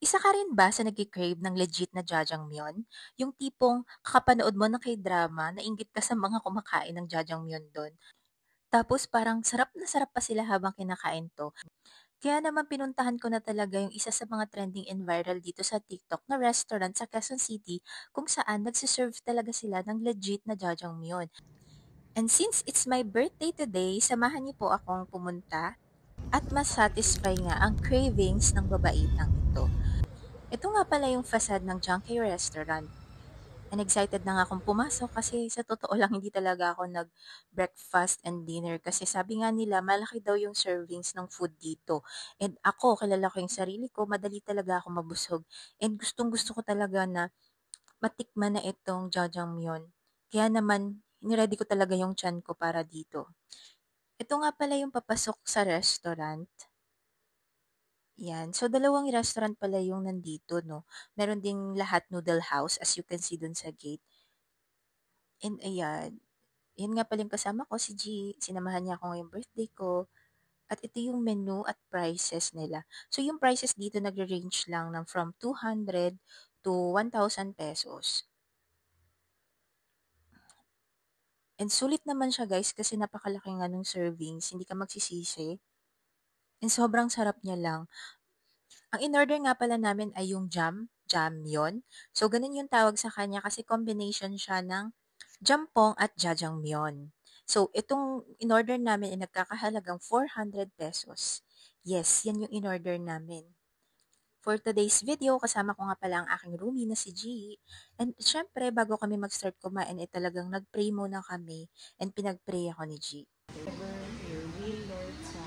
Isa ka rin ba sa nagki-crave ng legit na jajangmyeon? Yung tipong kakapanood mo ng K-drama, nainggit ka sa mga kumakain ng jajangmyeon dun. Tapos parang sarap na sarap pa sila habang kinakain 'to. Kaya naman pinuntahan ko na talaga yung isa sa mga trending and viral dito sa TikTok na restaurant sa Quezon City kung saan nagse-serve talaga sila ng legit na jajangmyeon. And since it's my birthday today, samahan niyo po akong pumunta at mas satisfy nga ang cravings ng babaitang ito. Ito nga pala yung facade ng Junkie Restaurant. And excited na nga akong pumasok kasi sa totoo lang hindi talaga ako nag-breakfast and dinner kasi sabi nga nila malaki daw yung servings ng food dito. And ako, kilala ko yung sarili ko, madali talaga ako mabusog. And gustong gusto ko talaga na matikman na itong jajangmyeon. Kaya naman, niready ko talaga yung tiyan ko para dito. Ito nga pala yung papasok sa restaurant. Yan. So, dalawang restaurant pala yung nandito, no? Meron ding lahat noodle house, as you can see dun sa gate. And ayan, yun nga pala yung kasama ko, si G. Sinamahan niya ako ngayong birthday ko. At ito yung menu at prices nila. So, yung prices dito nagre-range lang ng from 200 to 1,000 pesos. And sulit naman siya guys kasi napakalaki nga ng servings, hindi ka magsisisi. And sobrang sarap niya lang. Ang in-order nga pala namin ay yung jam yon. So, ganun yung tawag sa kanya kasi combination siya ng jampong at jajangmyeon. So, itong in-order namin ay nagkakahalagang 400 pesos. Yes, yan yung in-order namin. For today's video, kasama ko nga pala ang aking roomie na si G. And syempre, bago kami mag-start kumain, ay talagang nag-pray muna kami and pinag-pray ako ni G. Ever your will, Lord, sa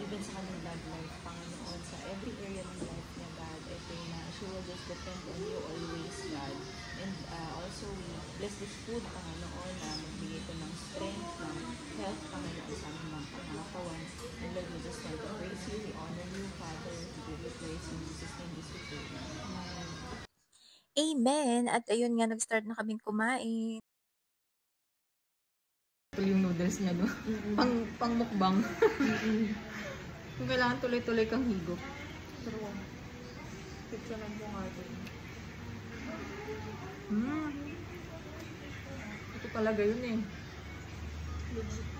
even sa kanyang love life, Panginoon, sa every area ng life niya, God, I pray na she will just depend on you always, God. And also, we bless this food, Panginoon, na magbigay ko ng strength, ng health, Panginoon, sa aming mga pangakawan. And Lord, we just want to praise you, we honor you, Father, we give you praise in Jesus' name, this we pray. Amen. Amen! At ayun nga, nag-start na kaming kumain. Yung noodles niya, no? Pang mukbang. Kung kailangan tuloy-tuloy kang higop. Pero, picture lang po nga ito. Ito talaga yun eh. Legit.